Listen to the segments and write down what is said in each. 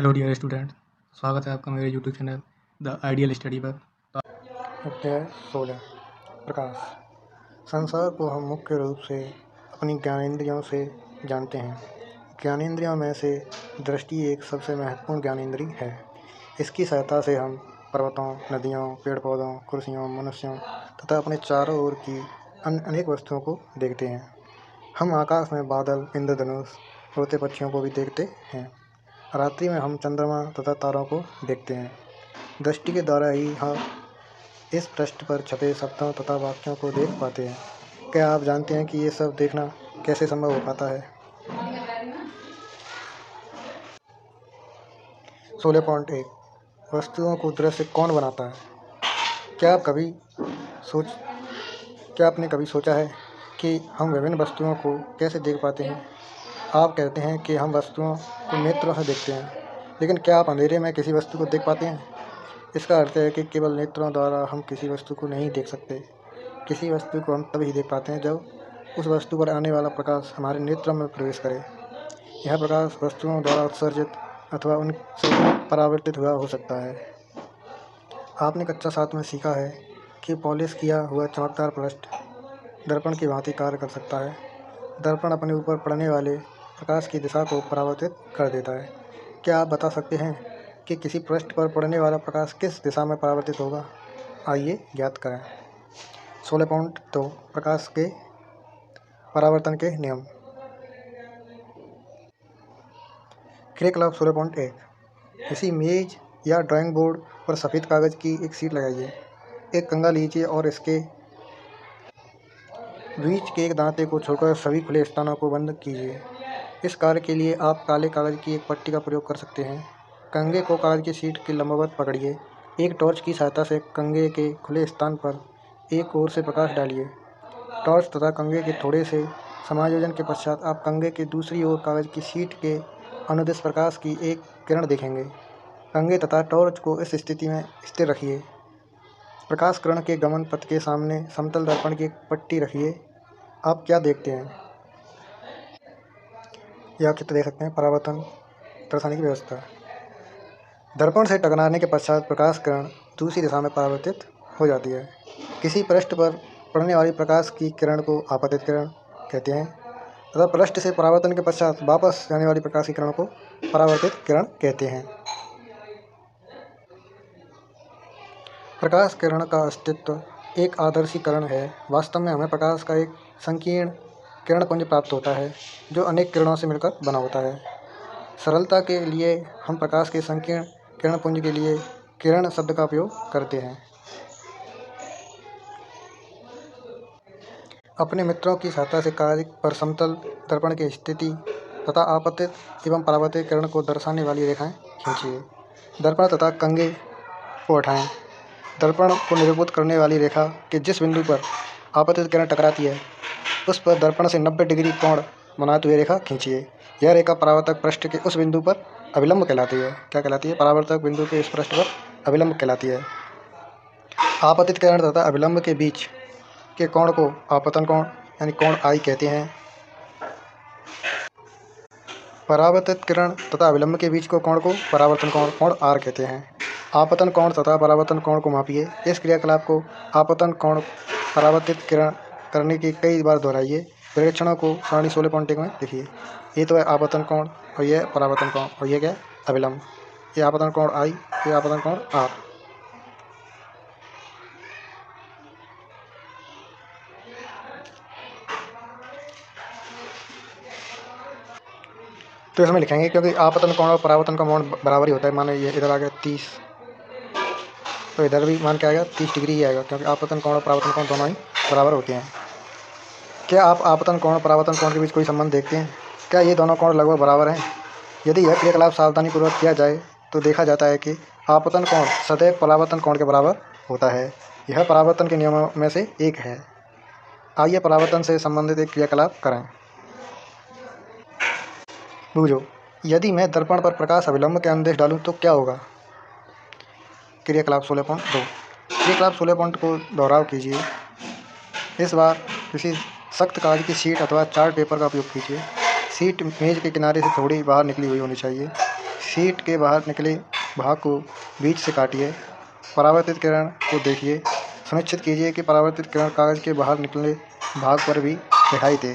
Hello dear student, स्वागत है आपका मेरे YouTube channel the ideal study पर। अध्याय 16 प्रकाश। संसार को हम मुख्य रूप से अपनी ज्ञानेंद्रियों से जानते हैं। ज्ञानेंद्रियों में से दृष्टि एक सबसे महत्वपूर्ण ज्ञानेंद्रिय है। इसकी सहायता से हम पर्वतों, नदियों, पेड़ पौधों, कुर्सियों, मनुष्यों तथा अपने चारों ओर की अनेक वस्तुओं को देखते हैं। हम आकाश में बादल, इंद्रधनुष, उड़ते पक्षियों को भी देखते हैं। रात्रि में हम चंद्रमा तथा तारों को देखते हैं। दृष्टि के द्वारा ही हम इस पृष्ठ पर छपे शब्दों तथा वाक्यों को देख पाते हैं। क्या आप जानते हैं कि ये सब देखना कैसे संभव हो पाता है? 16.1 वस्तुओं को दृश्य कौन बनाता है? क्या आपने कभी सोचा है कि हम विभिन्न वस्तुओं को कैसे देख पाते हैं? आप कहते हैं कि हम वस्तुओं को नेत्रों से देखते हैं, लेकिन क्या आप अंधेरे में किसी वस्तु को देख पाते हैं? इसका अर्थ है कि केवल नेत्रों द्वारा हम किसी वस्तु को नहीं देख सकते। किसी वस्तु को हम तभी देख पाते हैं जब उस वस्तु पर आने वाला प्रकाश हमारे नेत्रों में प्रवेश करे। यह प्रकाश वस्तुओं द्वारा उत्सर्जित अथवा उनसे परावर्तित हुआ हो सकता है। आपने कक्षा 7 में सीखा है कि पॉलिश किया हुआ चमकदार पृष्ठ दर्पण की भांति कार्य कर सकता है। दर्पण अपने ऊपर पड़ने वाले प्रकाश की दिशा को परावर्तित कर देता है। क्या आप बता सकते हैं कि किसी पृष्ठ पर पड़ने वाला प्रकाश किस दिशा में परावर्तित होगा? आइए ज्ञात करें। 16.2 प्रकाश के परावर्तन के नियम। क्रियाकलाप 16.1 किसी मेज या ड्राइंग बोर्ड पर सफ़ेद कागज़ की एक शीट लगाइए। एक कंघा लीजिए और इसके बीच के एक दांते को छोड़कर सभी खुले स्थानों को बंद कीजिए। इस कार्य के लिए आप काले कागज़ की एक पट्टी का प्रयोग कर सकते हैं। कंघे को कागज़ की शीट के लंबवत पकड़िए। एक टॉर्च की सहायता से कंघे के खुले स्थान पर एक ओर से प्रकाश डालिए। टॉर्च तथा कंघे के थोड़े से समायोजन के पश्चात आप कंघे के दूसरी ओर कागज़ की शीट के अनुदिश प्रकाश की एक किरण देखेंगे। कंघे तथा टॉर्च को इस स्थिति में स्थिर रखिए। प्रकाश किरण के गमन पथ के सामने समतल दर्पण की एक पट्टी रखिए। आप क्या देखते हैं? यह आप चित्र देख सकते हैं। परावर्तन दर्शाने की व्यवस्था। दर्पण से टकराने के पश्चात प्रकाश किरण दूसरी दिशा में परावर्तित हो जाती है। किसी पृष्ठ पर पड़ने वाली प्रकाश की किरण को आपतित किरण कहते हैं तथा पृष्ठ से परावर्तन के पश्चात वापस जाने वाली प्रकाश की किरण को परावर्तित किरण कहते हैं। प्रकाश किरण का अस्तित्व एक आदर्शीकरण है। वास्तव में हमें प्रकाश का एक संकीर्ण किरणपुंज प्राप्त होता है जो अनेक किरणों से मिलकर बना होता है। सरलता के लिए हम प्रकाश के संकीर्ण किरणपुंज के लिए किरण शब्द का उपयोग करते हैं। अपने मित्रों की सहायता से कागज पर समतल दर्पण की स्थिति तथा आपतित एवं परावर्तित किरण को दर्शाने वाली रेखाएं खींचिए। दर्पण तथा कंघे को हटाएं। दर्पण को निरूपित करने वाली रेखा के जिस बिंदु पर आपतित किरण टकराती है उस पर दर्पण से 90 डिग्री कोण बनाते हुए रेखा खींचिए। यह रेखा परावर्तक पृष्ठ के उस बिंदु पर अभिलंब कहलाती है। क्या कहलाती है? परावर्तक बिंदु के इस पृष्ठ पर अभिलंब कहलाती है। आपतित किरण तथा अभिलंब के बीच के कोण को आपतन कोण यानी कोण आई कहते हैं। परावर्तित किरण तथा अभिलंब के बीच को कोण को परावर्तन कोण कोण आर कहते हैं। आपतन कोण तथा परावर्तन कोण को मापिए। इस क्रियाकलाप को आपतन कोण परावर्तित किरण करने की कई बार दोहराइए। प्रेक्षणों को सारणी 16.1 में देखिए। ये तो है आपतन कोण और यह परावर्तन कोण और यह क्या? अभिलंब। ये आपतन कोण आई, ये आपतन कोण आर। तो इसमें लिखेंगे क्योंकि आपतन कोण और परावर्तन का कोण बराबर ही होता है। माने ये इधर आ गया 30, तो इधर भी मान के आएगा 30 डिग्री ही आएगा क्योंकि आपतन कोण और परावर्तन कोण दोनों ही बराबर होते हैं। क्या आप आपतन कोण और परावर्तन कोण के बीच कोई संबंध देखते हैं? क्या ये दोनों कोण लगभग बराबर हैं? यदि यह क्रियाकलाप सावधानीपूर्वक किया जाए तो देखा जाता है कि आपतन कोण सदैव परावर्तन कोण के बराबर होता है। यह परावर्तन के नियमों में से एक है। आइए परावर्तन से संबंधित एक क्रियाकलाप करें। बूझो, यदि मैं दर्पण पर प्रकाश अभिलंब के अनुदिश डालूं तो क्या होगा? क्रियाकलाप 16.2 क्रियाकलाप 16 को दोहराव कीजिए। इस बार किसी सख्त कागज की शीट अथवा चार्ट पेपर का उपयोग कीजिए। शीट मेज के किनारे से थोड़ी बाहर निकली हुई होनी चाहिए। शीट के बाहर निकले भाग को बीच से काटिए। परावर्तित किरण को देखिए। सुनिश्चित कीजिए कि परावर्तित किरण कागज़ के बाहर निकले भाग पर भी दिखाई दे।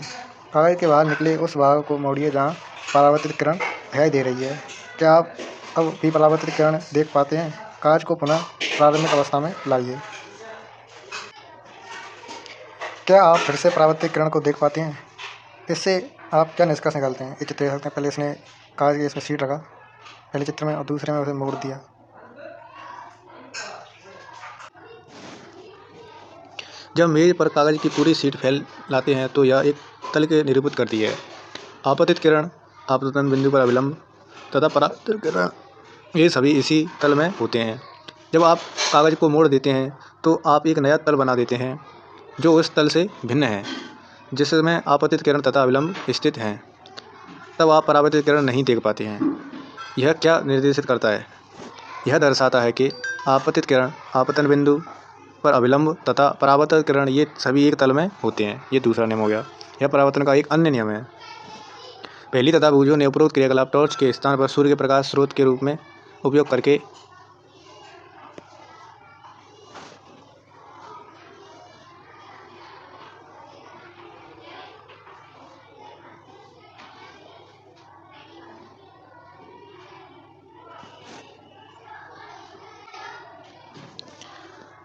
कागज़ के बाहर निकले उस भाग को मोड़िए जहाँ परावर्तित किरण दिखाई दे रही है। क्या आप अब भी परावर्तित किरण देख पाते हैं? कागज को पुनः प्रारंभिक अवस्था में लाइए। क्या आप फिर से परावर्तित किरण को देख पाते हैं? इससे आप क्या निष्कर्ष निकालते हैं? ये चित्र देख सकते हैं। पहले इसने कागज के इसमें शीट रखा पहले चित्र में, और दूसरे में उसे मोड़ दिया। जब मेज पर कागज की पूरी शीट फैलाते हैं तो यह एक तल के निरूपित करती है। आपतित किरण, आपतन बिंदु पर अभिलंब तथा परावर्तित किरण, ये सभी इसी तल में होते हैं। जब आप कागज को मोड़ देते हैं तो आप एक नया तल बना देते हैं जो उस तल से भिन्न है जिसमें आपतित किरण तथा अभिलंब स्थित हैं। तब आप परावर्तित किरण नहीं देख पाते हैं। यह क्या निर्देशित करता है? यह दर्शाता है कि आपतित किरण, आपतन बिंदु पर अभिलंब तथा परावर्तित किरण ये सभी एक तल में होते हैं। ये दूसरा नियम हो गया। यह परावर्तन का एक अन्य नियम है। पहली तथा बूझो ने उपरोक्त क्रियाकलाप टॉर्च के स्थान पर सूर्य के प्रकाश स्रोत के रूप में उपयोग करके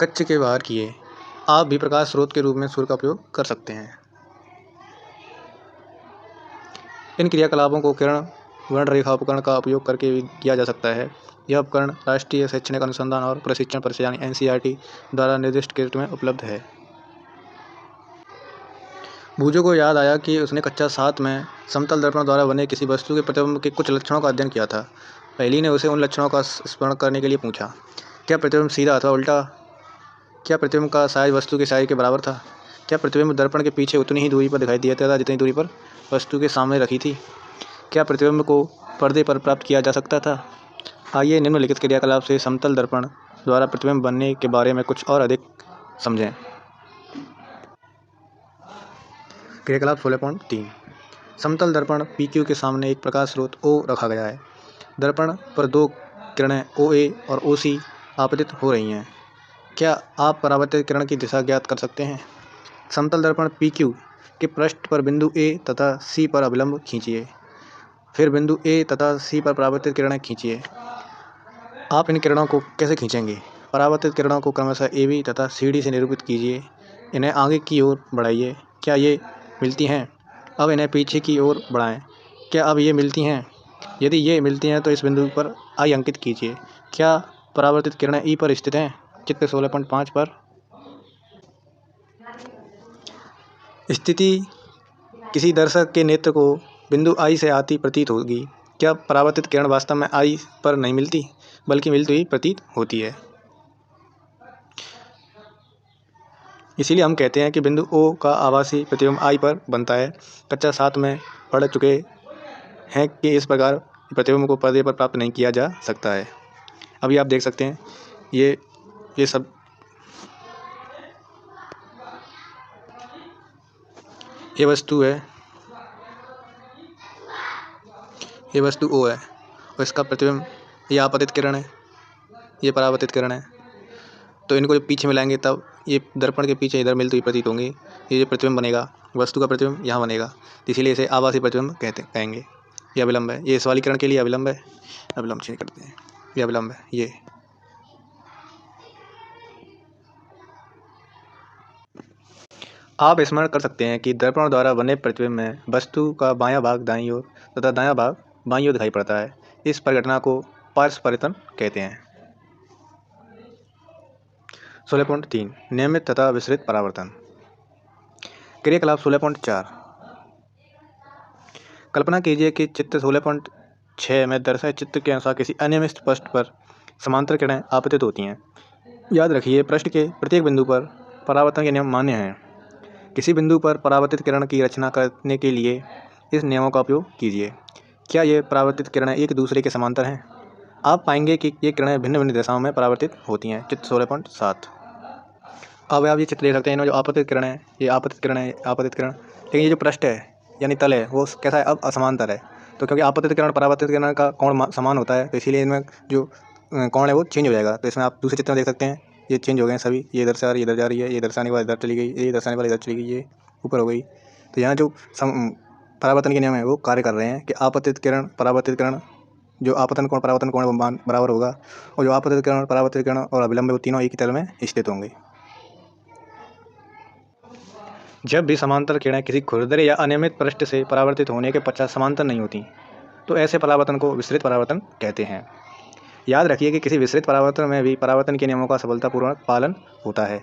कक्ष के बाहर किए। आप भी प्रकाश स्रोत के रूप में सूर्य का उपयोग कर सकते हैं। इन क्रियाकलापों को किरण वर्ण रेखा उपकरण का उपयोग करके भी किया जा सकता है। यह उपकरण राष्ट्रीय शैक्षणिक अनुसंधान और प्रशिक्षण परिषद यानी NCERT द्वारा निर्दिष्ट किट में उपलब्ध है। बूझो को याद आया कि उसने कक्षा 7 में समतल दर्पण द्वारा बने किसी वस्तु के प्रतिबिंब के कुछ लक्षणों का अध्ययन किया था। पहेली ने उसे उन लक्षणों का स्मरण करने के लिए पूछा। क्या प्रतिबिंब सीधा अथवा उल्टा? क्या प्रतिबिंब का साइज वस्तु के साइज के बराबर था? क्या प्रतिबिंब दर्पण के पीछे उतनी ही दूरी पर दिखाई देता था जितनी दूरी पर वस्तु के सामने रखी थी? क्या प्रतिबिंब को पर्दे पर प्राप्त किया जा सकता था? आइए निम्नलिखित क्रियाकलाप से समतल दर्पण द्वारा प्रतिबिंब बनने के बारे में कुछ और अधिक समझें। क्रियाकलाप 16.3। समतल दर्पण PQ के सामने एक प्रकाश स्रोत O रखा गया है। दर्पण पर दो किरणें OA और OC आपतित हो रही हैं। क्या आप परावर्तित किरण की दिशा ज्ञात कर सकते हैं? समतल दर्पण PQ के पृष्ठ पर बिंदु A तथा C पर अभिलंब खींचिए। फिर बिंदु A तथा C पर परावर्तित किरणें खींचिए। आप इन किरणों को कैसे खींचेंगे? परावर्तित किरणों को क्रमशः AB तथा CD से निरूपित कीजिए। इन्हें आगे की ओर बढ़ाइए। क्या ये मिलती हैं? अब इन्हें पीछे की ओर बढ़ाएं। क्या अब ये मिलती हैं? यदि ये मिलती हैं तो इस बिंदु पर I अंकित कीजिए। क्या परावर्तित किरणें E पर स्थित हैं? चित्र 16.5 पर स्थिति किसी दर्शक के नेत्र को बिंदु I से आती प्रतीत होगी। क्या परावर्तित किरण वास्तव में I पर नहीं मिलती बल्कि मिलती हुई प्रतीत होती है। इसीलिए हम कहते हैं कि बिंदु O का आभासी प्रतिबिंब I पर बनता है। कक्षा 7 में पढ़ चुके हैं कि इस प्रकार प्रतिबिंब को पर्दे पर प्राप्त नहीं किया जा सकता है। अभी आप देख सकते हैं ये सब ये वस्तु है, ये वस्तु O है और इसका प्रतिबिंब ये आपतित किरण है, ये परावर्तित किरण है। तो इनको जब पीछे मिलाएंगे तब ये दर्पण के पीछे इधर मिलती हुई प्रतीत होंगे। ये जो प्रतिबिंब बनेगा, वस्तु का प्रतिबिंब यहाँ बनेगा, इसीलिए इसे आभासी प्रतिबिंब कहेंगे। ये अभिलंब है, ये इस वाली किरण के लिए अभिलंब है। अभिलंब चेंज करते हैं, ये अभिलंब है। ये आप स्मरण कर सकते हैं कि दर्पण द्वारा बने प्रतिबिंब में वस्तु का बायां भाग दाईं ओर तथा दायां भाग बाईं ओर दिखाई पड़ता है। इस परिघटना को पार्श्व परिवर्तन कहते हैं। 16.3 नियमित तथा विसरित परावर्तन। क्रियाकलाप 16.4। कल्पना कीजिए कि चित्र 16.6 में दर्शाए चित्र के अनुसार किसी अनियमित पृष्ठ पर समांतर किरणें आपतित होती हैं। याद रखिए, पृष्ठ के प्रत्येक बिंदु पर परावर्तन के नियम मान्य हैं। किसी बिंदु पर परावर्तित किरण की रचना करने के लिए इस नियमों का उपयोग कीजिए। क्या ये परावर्तित किरणें एक दूसरे के समांतर हैं? आप पाएंगे कि ये किरणें भिन्न भिन्न दिशाओं में परावर्तित होती हैं। चित्र 16.7। अब आप ये चित्र देख सकते हैं, जो आपतित किरण है, ये आपतित किरण है, आपतित किरण। लेकिन ये जो पृष्ठ है यानी तल है वो कैसा है? अब असमांतर है। तो क्योंकि आपतित किरण परावर्तित किरण का कोण समान होता है, तो इसीलिए इनमें जो कोण है वो चेंज हो जाएगा। तो इसमें आप दूसरे चित्र में देख सकते हैं, ये चेंज हो गए हैं सभी, ये इधर से आ रही है, इधर जा रही है, ये इधर से आने के बाद इधर चली गई, ये इधर से आने वाली इधर चली गई, ये ऊपर हो गई। तो यहाँ जो परावर्तन के नियम है वो कार्य कर रहे हैं कि आपतित किरण परावर्तित किरण, जो आपतन कोण परावर्तन कोण मान बराबर होगा, और जो आपतित किरण परावर्तित किरण और अभिलंब वो तीनों एक ही तल में स्थित होंगे। जब भी समांतर किरणें किसी खुरदरे या अनियमित पृष्ठ से परावर्तित होने के पश्चात समांतर नहीं होती, तो ऐसे परावर्तन को विसरित परावर्तन कहते हैं। याद रखिए कि किसी विसरित परावर्तन में भी परावर्तन के नियमों का सफलतापूर्वक पालन होता है।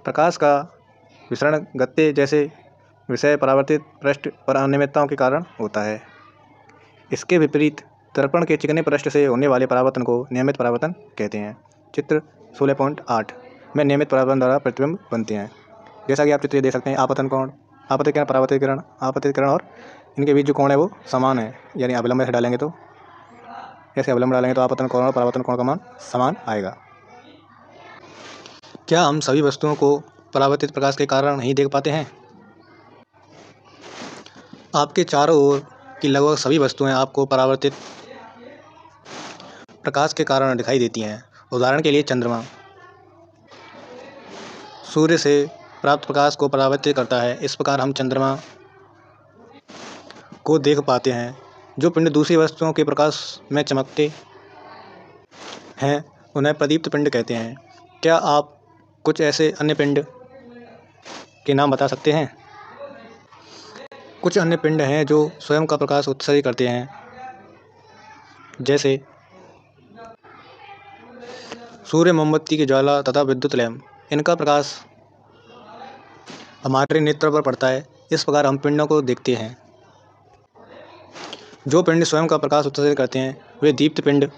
प्रकाश का विसरण गत्ते जैसे विषय परावर्तित पृष्ठ पर अनियमितताओं के कारण होता है। इसके विपरीत दर्पण के चिकने पृष्ठ से होने वाले परावर्तन को नियमित परावर्तन कहते हैं। चित्र 16.8 में नियमित परावर्तन द्वारा प्रतिबिंब बनते हैं। जैसा कि आप चित्र देख सकते हैं, आपतन कोण, आपतित किरण परावर्तित किरण, आपतित किरण और इनके बीच जो कोण है वो समान है, यानी अभिलंब से डालेंगे तो ऐसे अभिलंब डालेंगे तो आपतन कोण और परावर्तन कोण का मान समान आएगा। क्या हम सभी वस्तुओं को परावर्तित प्रकाश के कारण नहीं देख पाते हैं? आपके चारों ओर की लगभग सभी वस्तुएं आपको परावर्तित प्रकाश के कारण दिखाई देती हैं। उदाहरण के लिए चंद्रमा सूर्य से प्राप्त प्रकाश को परावर्तित करता है। इस प्रकार हम चंद्रमा को देख पाते हैं। जो पिंड दूसरी वस्तुओं के प्रकाश में चमकते हैं उन्हें प्रदीप्त पिंड कहते हैं। क्या आप कुछ ऐसे अन्य पिंड के नाम बता सकते हैं? कुछ अन्य पिंड हैं जो स्वयं का प्रकाश उत्सर्जित करते हैं, जैसे सूर्य, मोमबत्ती की ज्वाला तथा विद्युत लैंप। इनका प्रकाश हमारे नेत्र पर पड़ता है। इस प्रकार हम पिंडों को देखते हैं। जो पिंड स्वयं का प्रकाश उत्सर्जित करते हैं वे दीप्त पिंड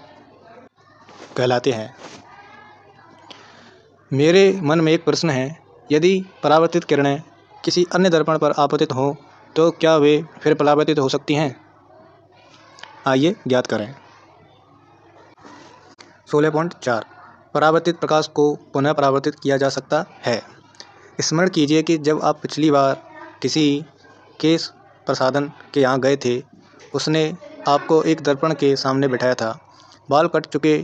कहलाते हैं। मेरे मन में एक प्रश्न है, यदि परावर्तित किरणें किसी अन्य दर्पण पर आपतित हों तो क्या वे फिर परावर्तित हो सकती हैं? आइए ज्ञात करें। 16.4 परावर्तित प्रकाश को पुनः परावर्तित किया जा सकता है। स्मरण कीजिए कि जब आप पिछली बार किसी केश प्रसाधन के यहाँ गए थे, उसने आपको एक दर्पण के सामने बिठाया था। बाल कट चुके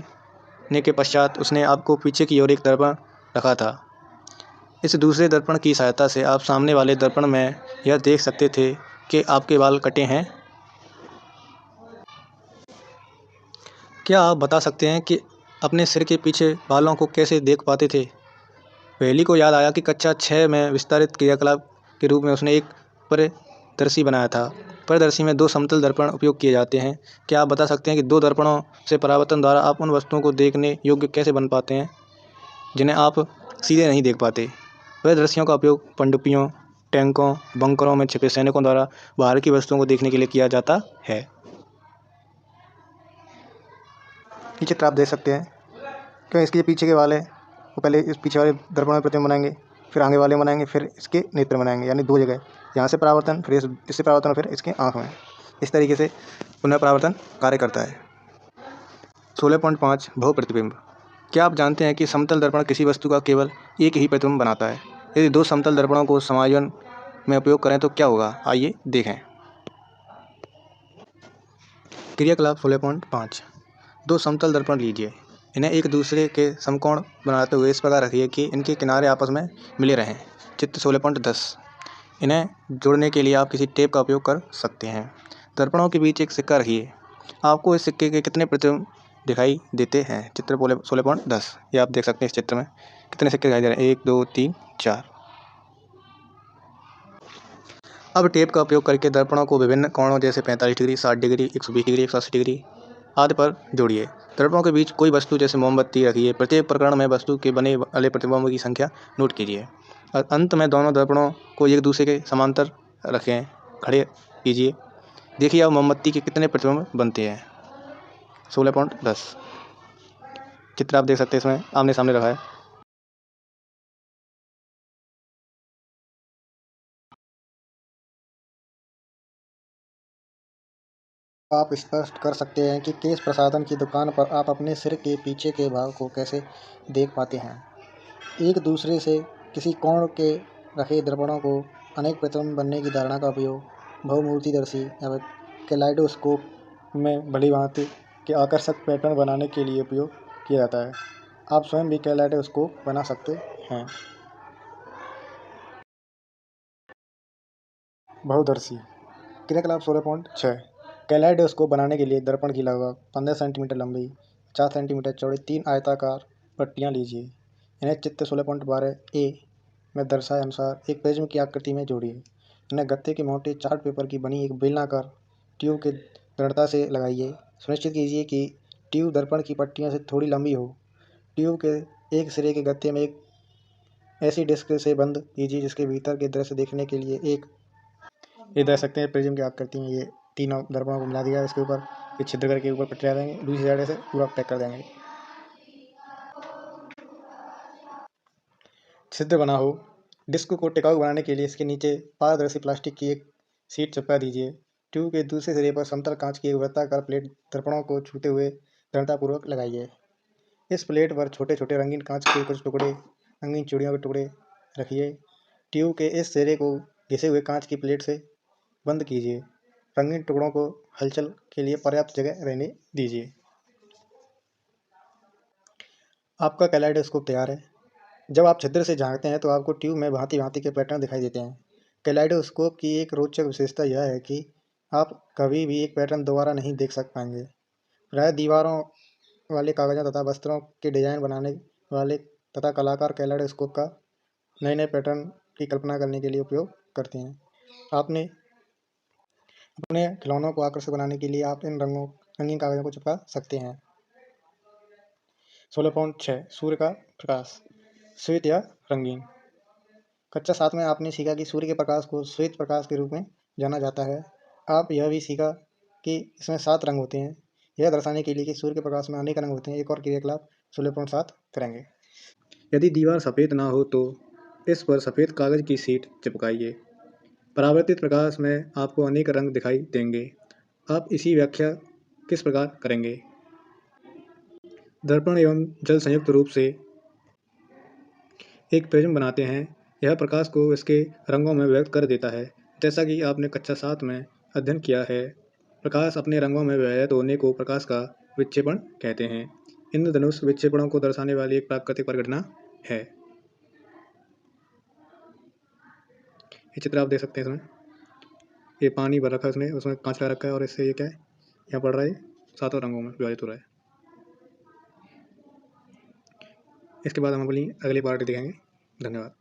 के पश्चात उसने आपको पीछे की ओर एक दर्पण रखा था। इस दूसरे दर्पण की सहायता से आप सामने वाले दर्पण में यह देख सकते थे कि आपके बाल कटे हैं। क्या आप बता सकते हैं कि अपने सिर के पीछे बालों को कैसे देख पाते थे? पहेली को याद आया कि कक्षा 6 में विस्तारित क्रियाकलाप के रूप में उसने एक परिदर्शी बनाया था। परिदर्शी में 2 समतल दर्पण उपयोग किए जाते हैं। क्या आप बता सकते हैं कि 2 दर्पणों से परावर्तन द्वारा आप उन वस्तुओं को देखने योग्य कैसे बन पाते हैं जिन्हें आप सीधे नहीं देख पाते? परिदर्शियों का उपयोग पनडुब्बियों, टैंकों, बंकरों में छिपे सैनिकों द्वारा बाहर की वस्तुओं को देखने के लिए किया जाता है। ये चित्र आप देख सकते हैं। क्यों इसके पीछे के वाले वो पहले इस पीछे वाले दर्पण में प्रतिबिंब बनाएंगे, फिर आगे वाले बनाएंगे, फिर इसके नेत्र बनाएंगे, यानी 2 जगह, यहाँ से परावर्तन, फिर इससे परावर्तन, फिर इसके आँख में। इस तरीके से पुनः परावर्तन कार्य करता है। 16.5 बहु प्रतिबिंब। क्या आप जानते हैं कि समतल दर्पण किसी वस्तु का केवल एक ही प्रतिबिंब बनाता है? यदि 2 समतल दर्पणों को समायोजन में उपयोग करें तो क्या होगा? आइए देखें। क्रियाकलाप 16.5 2 समतल दर्पण लीजिए। इन्हें एक दूसरे के समकोण बनाते हुए इस प्रकार रखिए कि इनके किनारे आपस में मिले रहें। चित्र 16.10 इन्हें जोड़ने के लिए आप किसी टेप का उपयोग कर सकते हैं। दर्पणों के बीच एक सिक्का रखिए। आपको इस सिक्के के कितने प्रतिबिंब दिखाई देते हैं? चित्र 16.10 ये आप देख सकते हैं। इस चित्र में कितने सिक्के दिखाई दे रहे हैं? 1 2 3 4। अब टेप का उपयोग करके दर्पणों को विभिन्न कोणों जैसे 45 डिग्री, 60 डिग्री, 120 डिग्री, 180 डिग्री आदि पर जोड़िए। दर्पणों के बीच कोई वस्तु जैसे मोमबत्ती रखिए। प्रत्येक प्रकरण में वस्तु के बने वाले प्रतिबिंबों की संख्या नोट कीजिए और अंत में दोनों दर्पणों को एक दूसरे के समांतर रखें, खड़े कीजिए। देखिए अब मोमबत्ती के कितने प्रतिबिंब बनते हैं। 16.10 चित्र आप देख सकते हैं, इसमें आमने सामने रखा है। आप स्पष्ट कर सकते हैं कि केश प्रसाधन की दुकान पर आप अपने सिर के पीछे के भाग को कैसे देख पाते हैं। एक दूसरे से किसी कोण के रखे दर्पणों को अनेक प्रतिबिंब बनने की धारणा का उपयोग बहुमूर्तिदर्शी या कैलाइडोस्कोप में भली भांति के आकर्षक पैटर्न बनाने के लिए उपयोग किया जाता है। आप स्वयं भी कैलेडोस्कोप बना सकते हैं। बहुदर्शी क्रियाकलाप 16.6 कैलेडोस्कोप बनाने के लिए दर्पण की लगभग 15 सेंटीमीटर लंबी 50 सेंटीमीटर चौड़ी 3 आयताकार पट्टियाँ लीजिए। इन्हें चित्र 16.12 ए में दर्शाए अनुसार एक प्रिज्म की आकृति में जोड़िए। इन्हें गत्ते के मोटे चार्ट पेपर की बनी एक बेलनाकार ट्यूब के दृढ़ता से लगाइए। सुनिश्चित कीजिए कि ट्यूब दर्पण की पट्टियों से थोड़ी लंबी हो। ट्यूब के एक सिरे के गत्ते में एक ऐसी डिस्क से बंद कीजिए जिसके भीतर के दृश्य देखने के लिए एक ये देख सकते हैं प्रिज्म की आकृति में ये तीनों दर्पणों को मिला दिया। इसके ऊपर ये छिद्र करके ऊपर पट्टियाँ देंगे, दूसरी साइड से पूरा पैक कर देंगे। छिद्र बना हो डिस्क को टिकाऊ बनाने के लिए इसके नीचे पारदर्शी प्लास्टिक की एक शीट चिपका दीजिए। ट्यूब के दूसरे सिरे पर समतल कांच की एक वृत्ताकार प्लेट दर्पणों को छूते हुए दृढ़तापूर्वक लगाइए। इस प्लेट पर छोटे छोटे रंगीन कांच के कुछ टुकड़े, रंगीन चूड़ियों के टुकड़े रखिए। ट्यूब के इस सिरे को घिसे हुए कांच की प्लेट से बंद कीजिए। रंगीन टुकड़ों को हलचल के लिए पर्याप्त जगह रहने दीजिए। आपका कैलेडोस्कोप तैयार है। जब आप छिद्र से झांकते हैं तो आपको ट्यूब में भांति भांति के पैटर्न दिखाई देते हैं। कैलेडोस्कोप की एक रोचक विशेषता यह है कि आप कभी भी एक पैटर्न दोबारा नहीं देख पाएंगे। प्रायः दीवारों वाले कागजों तथा वस्त्रों के डिजाइन बनाने वाले तथा कलाकार कैलेडोस्कोप का नए नए पैटर्न की कल्पना करने के लिए उपयोग करते हैं। आपने अपने खिलौनों को आकर्षक बनाने के लिए आप इन रंगीन कागजों को चिपका सकते हैं। 16.6 सूर्य का प्रकाश श्वेत या रंगीन। कक्षा 7 में आपने सीखा कि सूर्य के प्रकाश को श्वेत प्रकाश के रूप में जाना जाता है। आप यह भी सीखा कि इसमें 7 रंग होते हैं। यह दर्शाने के लिए कि सूर्य के प्रकाश में अनेक रंग होते हैं। एक और क्रियाकलाप 16.7 करेंगे। यदि दीवार सफ़ेद ना हो तो इस पर सफ़ेद कागज़ की शीट चिपकाइए। परावर्तित प्रकाश में आपको अनेक रंग दिखाई देंगे। आप इसी व्याख्या किस प्रकार करेंगे? दर्पण एवं जल संयुक्त रूप से एक प्रिज्म बनाते हैं। यह प्रकाश को इसके रंगों में व्यक्त कर देता है। जैसा कि आपने कक्षा 7 में अध्ययन किया है, प्रकाश अपने रंगों में व्यक्त होने को प्रकाश का विक्षेपण कहते हैं। इंद्रधनुष विक्षेपणों को दर्शाने वाली एक प्राकृतिक परिघटना है। ये चित्र आप देख सकते हैं। इसमें ये पानी भर रखा है, उसमें कांच लगा रखा है और इससे ये क्या है, यहाँ पड़ रहा है 7 रंगों में विभाजित हो रहा है। इसके बाद हम अपनी अगली पार्टी दिखाएंगे। धन्यवाद।